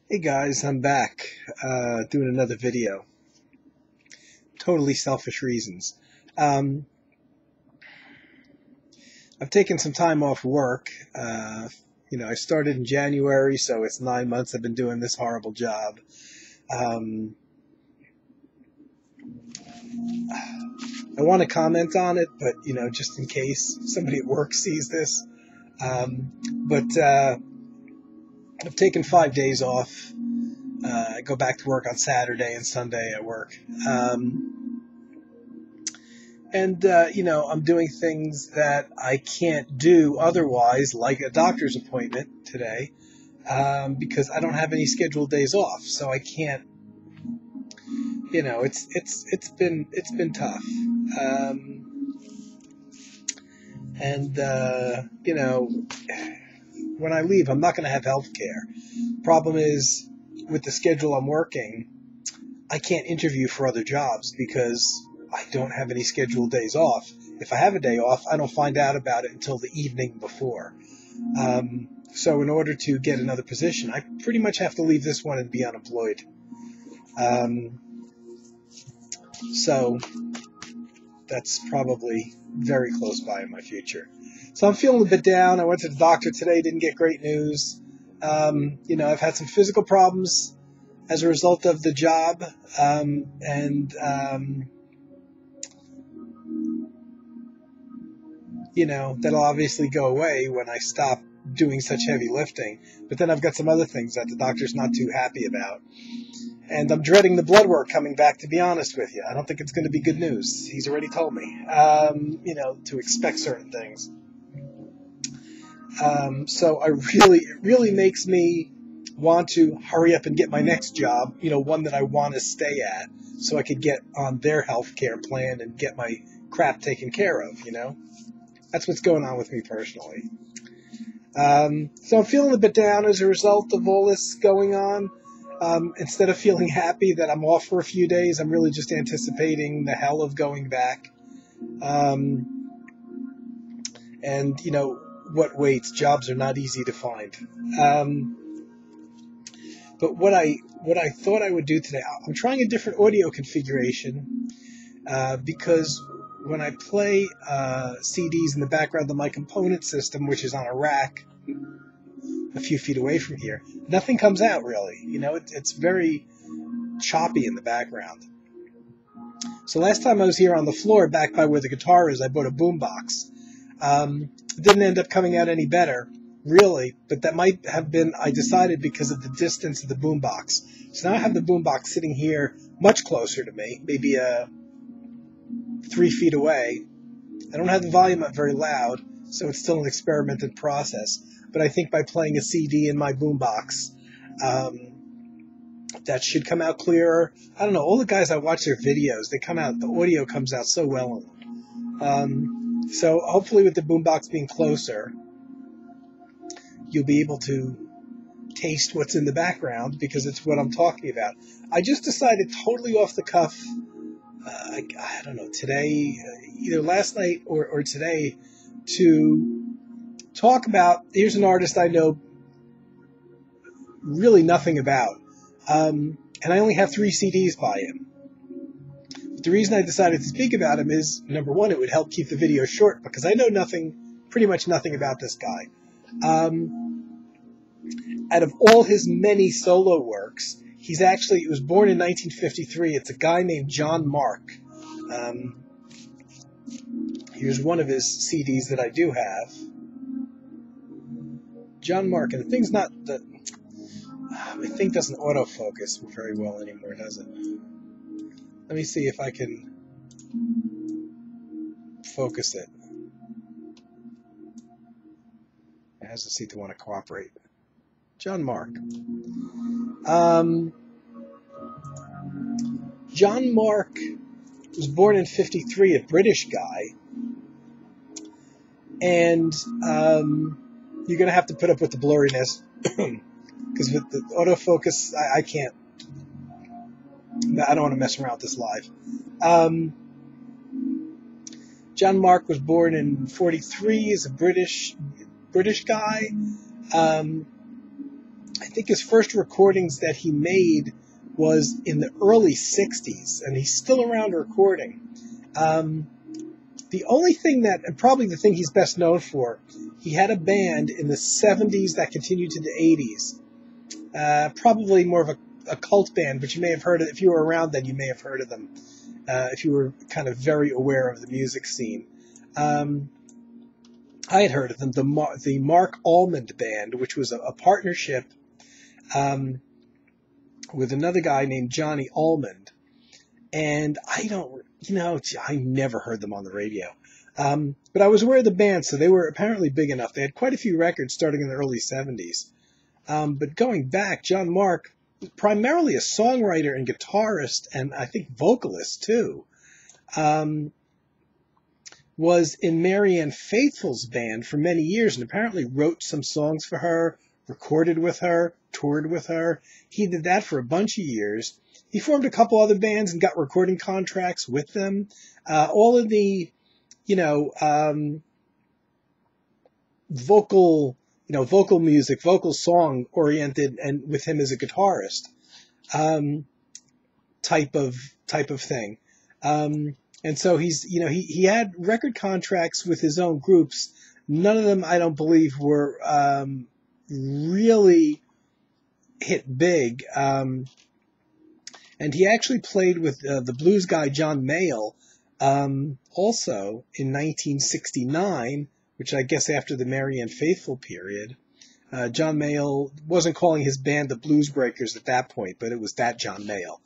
Hey guys, I'm back doing another video. Totally selfish reasons. Um, I've taken some time off work. I started in January, so it's 9 months I've been doing this horrible job. Um, I want to comment on it, but just in case somebody at work sees this. But I've taken 5 days off. I go back to work on Saturday and Sunday at work. And I'm doing things that I can't do otherwise, like a doctor's appointment today, because I don't have any scheduled days off. So I can't. It's been tough. Um, and when I leave, I'm not going to have health care. Problem is, with the schedule I'm working, I can't interview for other jobs because I don't have any scheduled days off. If I have a day off, I don't find out about it until the evening before. So in order to get another position, I pretty much have to leave this one and be unemployed. Um, so that's probably very close by in my future. So I'm feeling a bit down. I went to the doctor today, didn't get great news. I've had some physical problems as a result of the job, and that'll obviously go away when I stop doing such heavy lifting. But then I've got some other things that the doctor's not too happy about. And I'm dreading the blood work coming back, to be honest with you. I don't think it's going to be good news. He's already told me, to expect certain things. So it really makes me want to hurry up and get my next job, one that I want to stay at, so I could get on their health care plan and get my crap taken care of, That's what's going on with me personally. So I'm feeling a bit down as a result of all this going on. Instead of feeling happy that I'm off for a few days, I'm really just anticipating the hell of going back. And what waits? Jobs are not easy to find. But what I thought I would do today, I'm trying a different audio configuration because when I play CDs in the background of my component system, which is on a rack a few feet away from here, nothing comes out really. It's very choppy in the background. So last time I was here on the floor, back by where the guitar is, I bought a boombox. It didn't end up coming out any better, really, but that might have been, I decided, because of the distance of the boombox. So now I have the boombox sitting here much closer to me, maybe 3 feet away. I don't have the volume up very loud, so it's still an experimental process. But I think by playing a CD in my boombox, that should come out clearer. I don't know. All the guys I watch their videos, the audio comes out so well in them. So hopefully with the boombox being closer, you'll be able to taste what's in the background because it's what I'm talking about. I just decided totally off the cuff, I don't know, today, either last night or today, to talk about, here's an artist I know really nothing about. And I only have 3 CDs by him. But the reason I decided to speak about him is, number one, it would help keep the video short because I know pretty much nothing about this guy. Out of all his many solo works, he was born in 1953. It's a guy named Jon Mark. Here's one of his CDs that I do have. Jon Mark, and the thing's not the... My thing doesn't autofocus very well anymore, does it? Let me see if I can focus it. It doesn't seem to want to cooperate. Jon Mark. Jon Mark was born in 1953, a British guy. And you're going to have to put up with the blurriness because with the autofocus, I can't. I don't want to mess around with this live. Jon Mark was born in 1943. He's a British guy. I think his first recordings that he made was in the early 60s, and he's still around recording. The only thing that, and probably the thing he's best known for, he had a band in the 70s that continued to the 80s. Probably more of a cult band, but you may have heard of, if you were around then, you may have heard of them, if you were kind of very aware of the music scene. I had heard of them, the Mark Almond Band, which was a partnership with another guy named Johnny Almond. And I never heard them on the radio. But I was aware of the band, so they were apparently big enough. They had quite a few records starting in the early 70s. But going back, Jon Mark was primarily a songwriter and guitarist, and I think vocalist too. Was in Marianne Faithfull's band for many years and apparently wrote some songs for her, recorded with her, toured with her. He did that for a bunch of years. He formed a couple other bands and got recording contracts with them. All of the, vocal music, vocal song oriented, and with him as a guitarist, type of thing. And so he had record contracts with his own groups. None of them, I don't believe, were really hit big. And he actually played with the blues guy John Mayall also in 1969, which I guess after the Marianne Faithfull period. John Mayall wasn't calling his band the Blues Breakers at that point, but it was that John Mayall.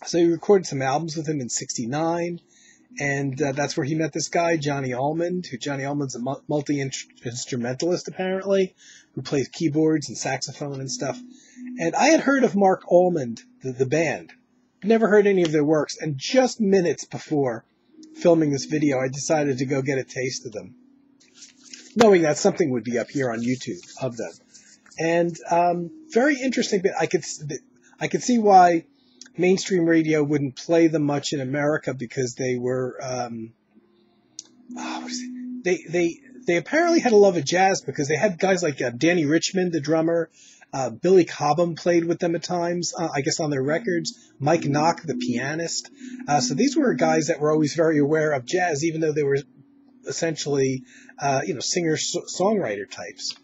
So he recorded some albums with him in 69, and that's where he met this guy, Johnny Almond, who Johnny Almond's a multi-instrumentalist, apparently, who plays keyboards and saxophone and stuff. And I had heard of Mark Almond, the band. Never heard any of their works, and just minutes before filming this video, I decided to go get a taste of them, knowing that something would be up here on YouTube of them. And very interesting, but I could see why mainstream radio wouldn't play them much in America, because they were they apparently had a love of jazz, because they had guys like Danny Richmond, the drummer, Billy Cobham played with them at times, I guess on their records, Mike Knock, the pianist. So these were guys that were always very aware of jazz, even though they were essentially singer-songwriter types.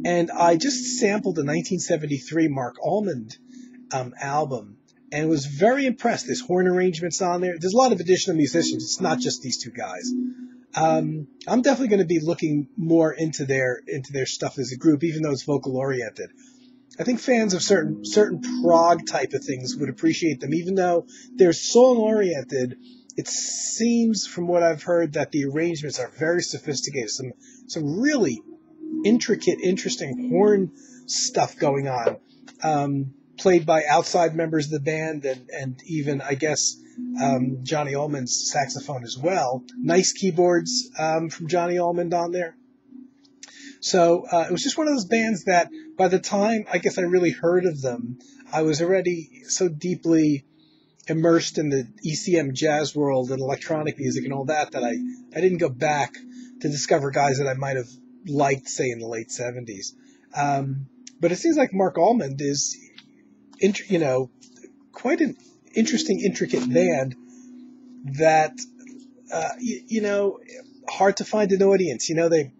And I just sampled the 1973 Mark Almond album, and was very impressed. There's horn arrangements on there. There's a lot of additional musicians. It's not just these two guys. I'm definitely going to be looking more into their stuff as a group, even though it's vocal oriented. I think fans of certain prog type of things would appreciate them, even though they're song oriented. It seems, from what I've heard, that the arrangements are very sophisticated. Some really intricate, interesting horn stuff going on. Played by outside members of the band, and even, I guess, Johnny Almond's saxophone as well. Nice keyboards from Johnny Almond on there. So it was just one of those bands that by the time I guess I really heard of them, I was already so deeply immersed in the ECM jazz world and electronic music and all that I didn't go back to discover guys that I might have liked, say, in the late 70s. But it seems like Mark Almond is quite an interesting, intricate band that, hard to find an audience. They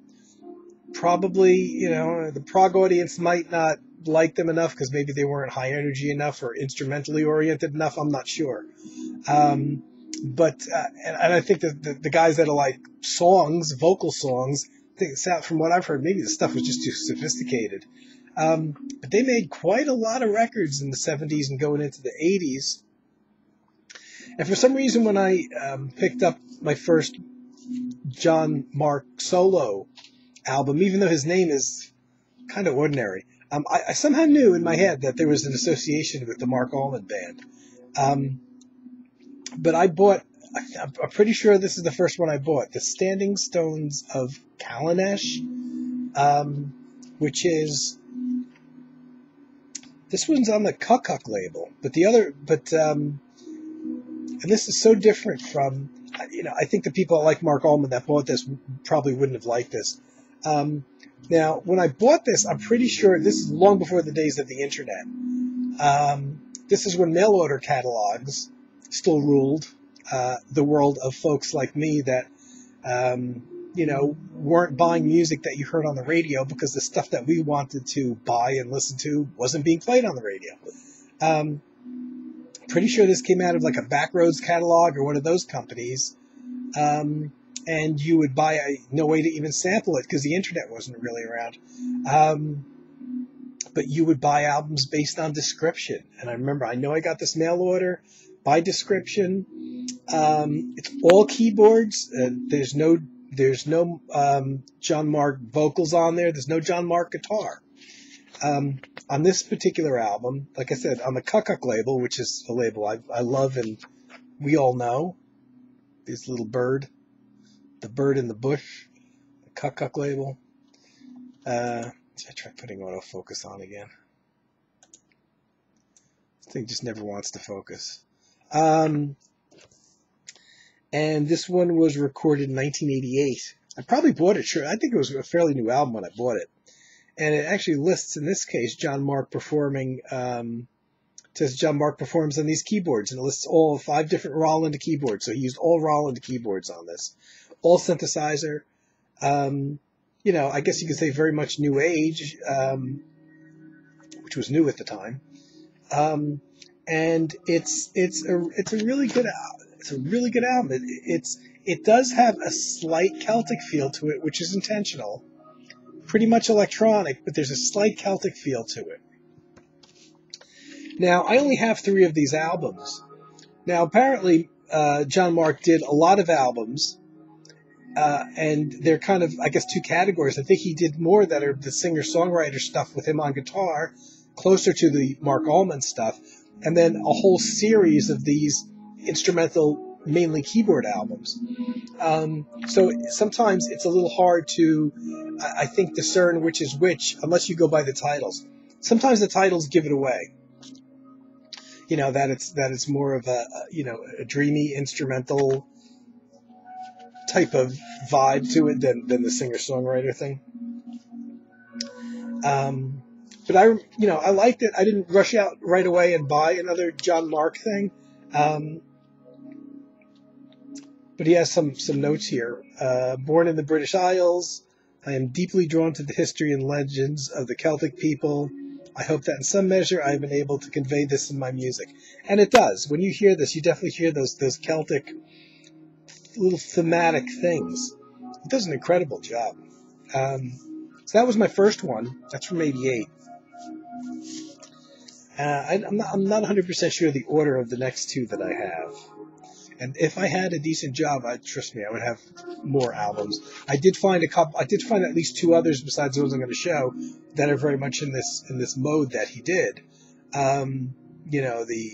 probably, the prog audience might not like them enough because maybe they weren't high energy enough or instrumentally oriented enough. I'm not sure. But I think that the guys that are like vocal songs, I think from what I've heard, maybe the stuff was just too sophisticated. But they made quite a lot of records in the 70s and going into the 80s. And for some reason, when I picked up my first Jon Mark solo album, even though his name is kind of ordinary, I somehow knew in my head that there was an association with the Mark Almond Band. But I bought, I'm pretty sure this is the first one I bought, The Standing Stones of Calanesh, which is... This one's on the Cuck label, and this is so different from, I think the people like Mark Almond that bought this probably wouldn't have liked this. Now, when I bought this, I'm pretty sure this is long before the days of the internet. This is when mail order catalogs still ruled the world of folks like me that, weren't buying music that you heard on the radio because the stuff that we wanted to buy and listen to wasn't being played on the radio. Pretty sure this came out of like a Backroads catalog or one of those companies. And you would buy no way to even sample it because the internet wasn't really around. But you would buy albums based on description. And I know I got this mail order by description. It's all keyboards. There's no Jon Mark vocals on there. There's no Jon Mark guitar. On this particular album, like I said, on the Cuck label, which is a label I love and we all know, this little bird, the bird in the bush, the Cuck label. I try putting autofocus on again. This thing just never wants to focus. And this one was recorded in 1988. I probably bought it, sure. I think it was a fairly new album when I bought it. And it actually lists, in this case, Jon Mark performing, says Jon Mark performs on these keyboards. And it lists all 5 different Roland keyboards. So he used all Roland keyboards on this. All synthesizer. I guess you could say very much new age, which was new at the time. And it's a really good album. It does have a slight Celtic feel to it, which is intentional. Pretty much electronic, but there's a slight Celtic feel to it. Now, I only have 3 of these albums. Now, apparently, Jon Mark did a lot of albums. And they're kind of, I guess, 2 categories. I think he did more that are the singer-songwriter stuff with him on guitar, closer to the Mark Allman stuff, and then a whole series of these instrumental, mainly keyboard albums. So sometimes it's a little hard to, I think, discern which is which, unless you go by the titles. Sometimes the titles give it away. That it's more of a dreamy instrumental type of vibe to it than the singer-songwriter thing. But I liked it. I didn't rush out right away and buy another Jon Mark thing. But he has some notes here. Born in the British Isles, I am deeply drawn to the history and legends of the Celtic people. I hope that in some measure I have been able to convey this in my music. And it does. When you hear this, you definitely hear those Celtic little thematic things. It does an incredible job. So that was my first one. That's from '88. I'm not 100% sure the order of the next 2 that I have. And if I had a decent job, trust me, I would have more albums. I did find at least 2 others besides those I'm going to show that are very much in this mode that he did. The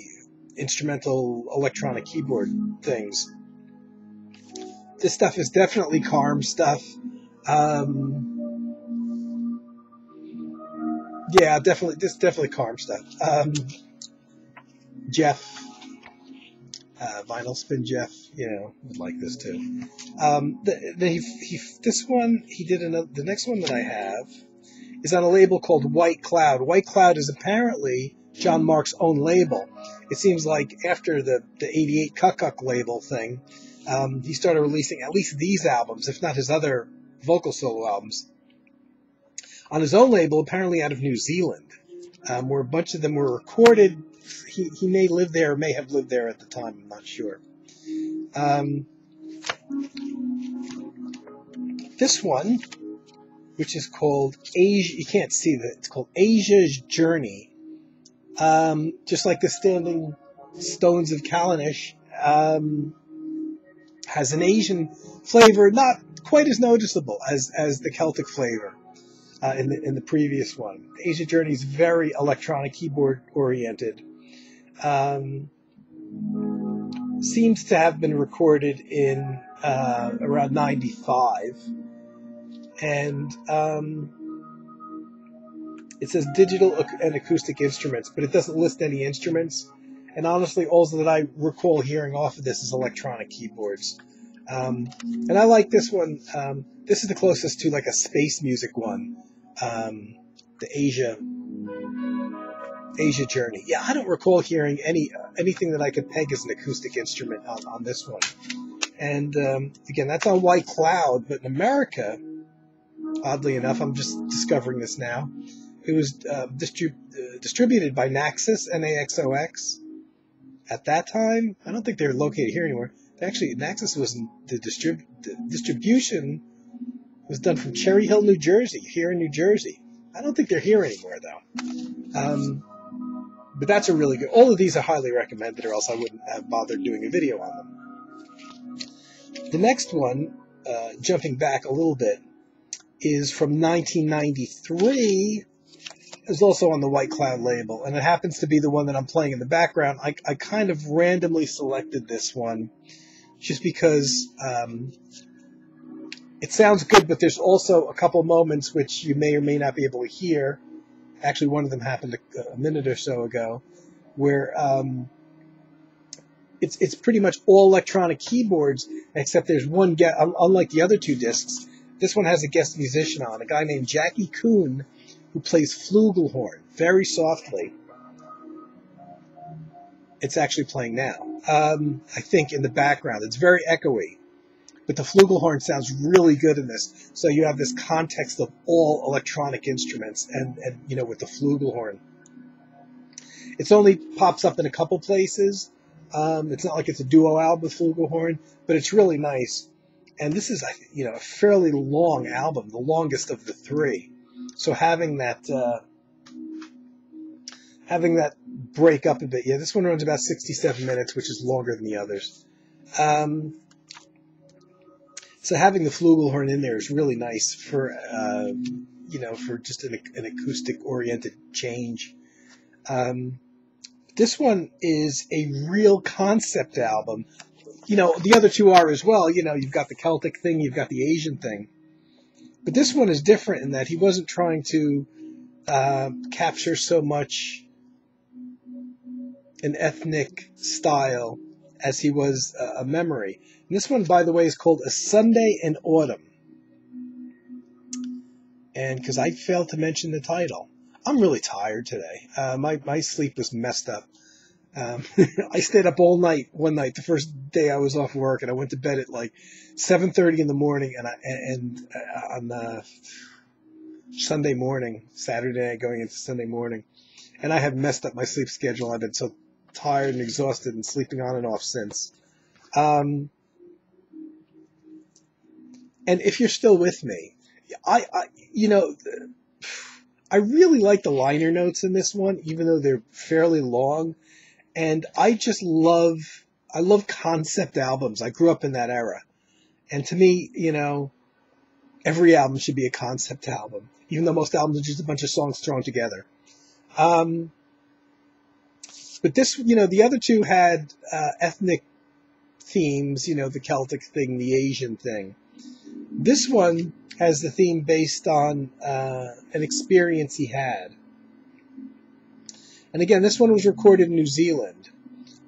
instrumental electronic keyboard things. This stuff is definitely Carm stuff. This is definitely Carm stuff. Jeff, Vinyl Spin Jeff, would like this too. This one he did another. The next one that I have is on a label called White Cloud. White Cloud is apparently Jon Mark's own label. It seems like after the '88 Cuck label thing, he started releasing at least these albums, if not his other vocal solo albums, on his own label, apparently out of New Zealand, where a bunch of them were recorded. He may live there or may have lived there at the time. I'm not sure. This one, which is called Asia, you can't see that. It's called Asia's Journey. Just like the Standing Stones of Callanish, has an Asian flavor, not quite as noticeable as the Celtic flavor in the previous one. The Asia Journey is very electronic keyboard oriented. Seems to have been recorded in around 95, and it says digital and acoustic instruments, but it doesn't list any instruments. And honestly, all that I recall hearing off of this is electronic keyboards. And I like this one. This is the closest to like a space music one, the Asia Journey. Yeah, I don't recall hearing anything that I could peg as an acoustic instrument on this one. And again, that's on White Cloud, but in America, oddly enough, I'm just discovering this now, it was distributed by Naxos, Naxos. At that time, I don't think they're located here anymore. Actually, Naxos was the distribution was done from Cherry Hill, New Jersey, here in New Jersey. I don't think they're here anymore, though. But that's a really good... All of these are highly recommended, or else I wouldn't have bothered doing a video on them. The next one, jumping back a little bit, is from 1993. It's also on the White Cloud label, and it happens to be the one that I'm playing in the background. I kind of randomly selected this one just because it sounds good, but there's also a couple moments which you may or may not be able to hear. Actually, one of them happened a minute or so ago, where it's pretty much all electronic keyboards, except there's one guest. Unlike the other two discs, this one has a guest musician on, a guy named Jackie Kuhn, who plays flugelhorn very softly. It's actually playing now. I think in the background. It's very echoey. But the flugelhorn sounds really good in this. So you have this context of all electronic instruments and with the flugelhorn. It only pops up in a couple places. It's not like it's a duo album with flugelhorn, but it's really nice. And this is, a fairly long album, the longest of the three. So having that break up a bit. Yeah, this one runs about 67 minutes, which is longer than the others. So having the flugelhorn in there is really nice for just an acoustic-oriented change. This one is a real concept album. The other two are as well. You've got the Celtic thing, you've got the Asian thing. But this one is different in that he wasn't trying to capture so much an ethnic style as he was a memory. And this one, by the way, is called A Sunday in Autumn. And because I failed to mention the title. I'm really tired today. My sleep was messed up. I stayed up all night one night, the first day I was off work, and I went to bed at like 7:30 in the morning, and on Sunday morning, Saturday going into Sunday morning, and I have messed up my sleep schedule. I've been so tired and exhausted and sleeping on and off since. And if you're still with me, I really like the liner notes in this one, even though they're fairly long. And I love concept albums. I grew up in that era. And to me, every album should be a concept album, even though most albums are just a bunch of songs thrown together. But this, the other two had ethnic themes, the Celtic thing, the Asian thing. This one has the theme based on an experience he had. And again, this one was recorded in New Zealand.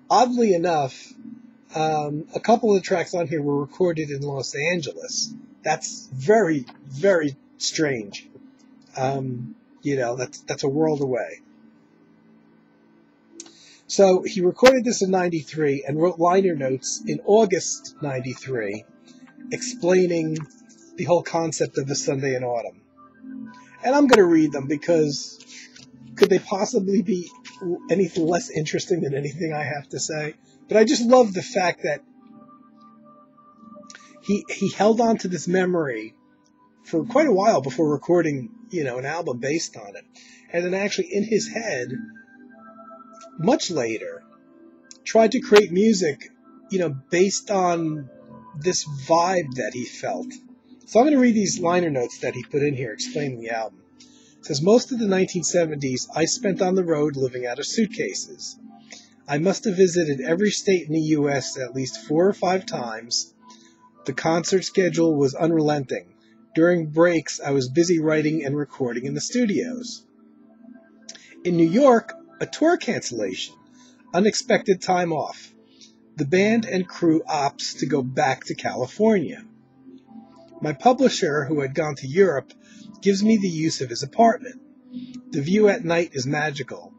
Oddly enough, a couple of the tracks on here were recorded in Los Angeles. That's very, very strange. That's a world away. So he recorded this in 93 and wrote liner notes in August 93 explaining the whole concept of A Sunday in Autumn. And I'm going to read them because could they possibly be anything less interesting than anything I have to say? But I just love the fact that he held on to this memory for quite a while before recording, an album based on it. And then actually in his head, much later, tried to create music, based on this vibe that he felt. So I'm going to read these liner notes that he put in here explaining the album. It says, most of the 1970s I spent on the road living out of suitcases. I must have visited every state in the U.S. at least 4 or 5 times. The concert schedule was unrelenting. During breaks, I was busy writing and recording in the studios. In New York, a tour cancellation, unexpected time off. The band and crew opts to go back to California. My publisher, who had gone to Europe, gives me the use of his apartment. The view at night is magical.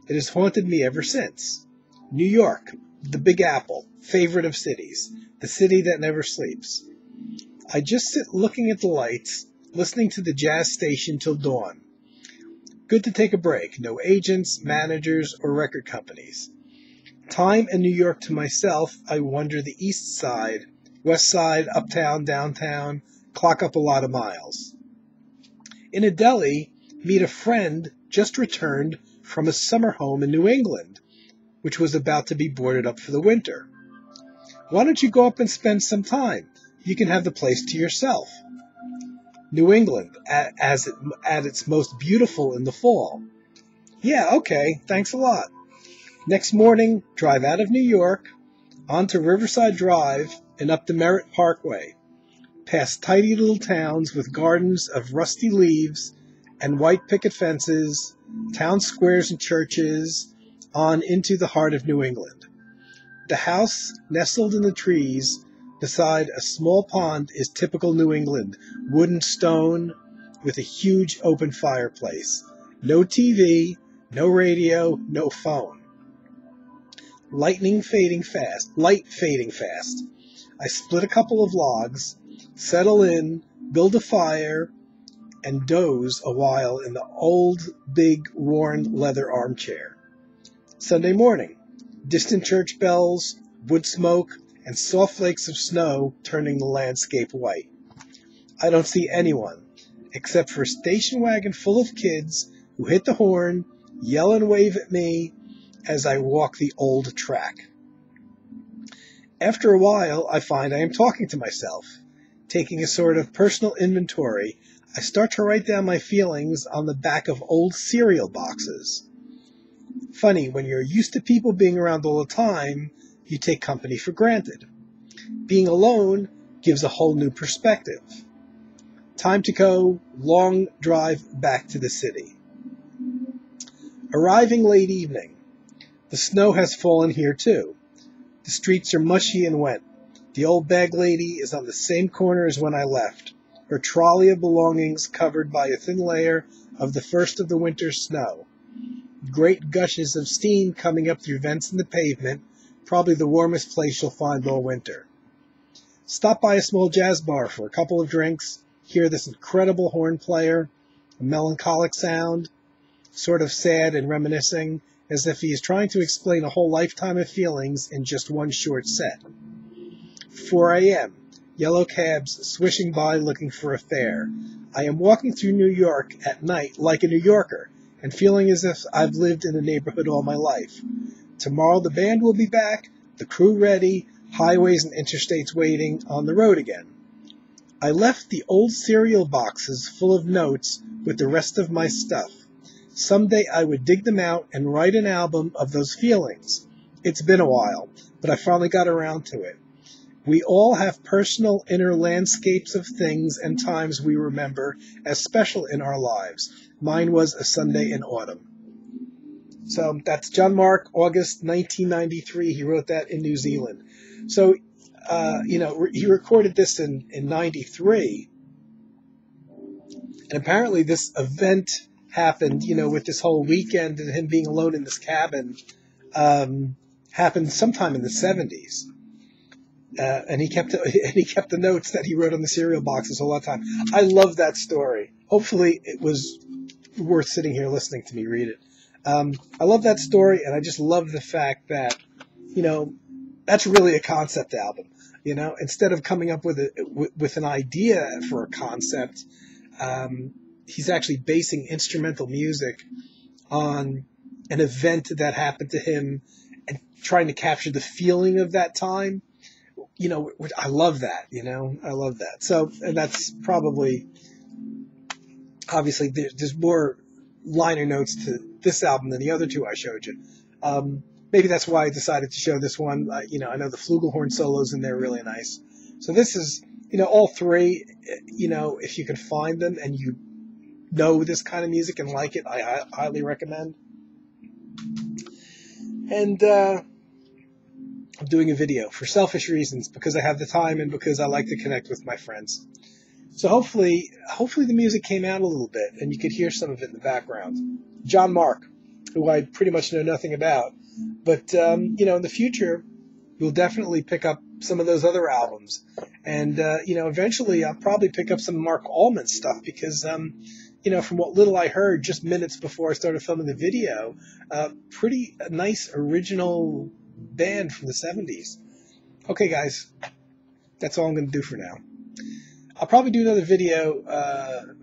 It has haunted me ever since. New York, the Big Apple, favorite of cities, the city that never sleeps. I just sit looking at the lights, listening to the jazz station till dawn. Good to take a break. No agents, managers, or record companies. Time and New York to myself, I wander the east side, west side, uptown, downtown, clock up a lot of miles. In a deli, meet a friend just returned from a summer home in New England, which was about to be boarded up for the winter. Why don't you go up and spend some time? You can have the place to yourself. New England, at its most beautiful in the fall. Yeah, okay, thanks a lot. Next morning, drive out of New York, onto Riverside Drive, and up the Merritt Parkway, past tidy little towns with gardens of rusty leaves and white picket fences, town squares and churches, on into the heart of New England. The house, nestled in the trees, beside a small pond, is typical New England, wood and stone, with a huge open fireplace. No TV, no radio, no phone. Light fading fast. I split a couple of logs, settle in, build a fire, and doze a while in the old, big, worn leather armchair. Sunday morning. Distant church bells, wood smoke, and soft flakes of snow turning the landscape white. I don't see anyone, except for a station wagon full of kids who hit the horn, yell and wave at me as I walk the old track. After a while, I find I am talking to myself. Taking a sort of personal inventory, I start to write down my feelings on the back of old cereal boxes. Funny, when you're used to people being around all the time, you take company for granted. Being alone gives a whole new perspective. Time to go, long drive back to the city. Arriving late evening. The snow has fallen here too. The streets are mushy and wet. The old bag lady is on the same corner as when I left, her trolley of belongings covered by a thin layer of the first of the winter's snow. Great gushes of steam coming up through vents in the pavement, probably the warmest place you'll find all winter. Stop by a small jazz bar for a couple of drinks, hear this incredible horn player, a melancholic sound, sort of sad and reminiscing, as if he is trying to explain a whole lifetime of feelings in just one short set. 4 a.m. Yellow cabs swishing by looking for a fare. I am walking through New York at night like a New Yorker, and feeling as if I've lived in the neighborhood all my life. Tomorrow the band will be back, the crew ready, highways and interstates waiting, on the road again. I left the old cereal boxes full of notes with the rest of my stuff. Someday I would dig them out and write an album of those feelings. It's been a while, but I finally got around to it. We all have personal inner landscapes of things and times we remember as special in our lives. Mine was a Sunday in autumn. So that's Jon Mark, August 1993. He wrote that in New Zealand. So, he recorded this in 93. And apparently this event happened, with this whole weekend and him being alone in this cabin, happened sometime in the 70s. And he kept the notes that he wrote on the cereal boxes all the time. I love that story. Hopefully it was worth sitting here listening to me read it. I love that story, and I just love the fact that, that's really a concept album. Instead of coming up with an idea for a concept, he's actually basing instrumental music on an event that happened to him and trying to capture the feeling of that time. I love that, I love that. So, and that's probably, obviously, there's more liner notes to this album than the other two I showed you. Maybe that's why I decided to show this one. I know the flugelhorn solos in there are really nice. So this is, all three, if you can find them and you know this kind of music and like it, I highly recommend. And, I'm doing a video for selfish reasons, because I have the time and because I like to connect with my friends. So hopefully the music came out a little bit and you could hear some of it in the background. Jon Mark, who I pretty much know nothing about, but in the future you'll definitely pick up some of those other albums, and eventually I'll probably pick up some Mark Allman stuff, because from what little I heard just minutes before I started filming the video, pretty nice original band from the 70s. Okay, guys, that's all I'm going to do for now. I'll probably do another video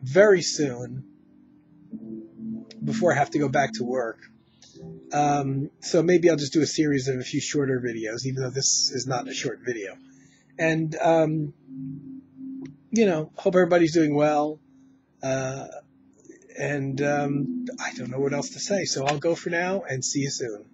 very soon before I have to go back to work. So maybe I'll just do a series of a few shorter videos, even though this is not a short video. And, hope everybody's doing well. And I don't know what else to say, so I'll go for now and see you soon.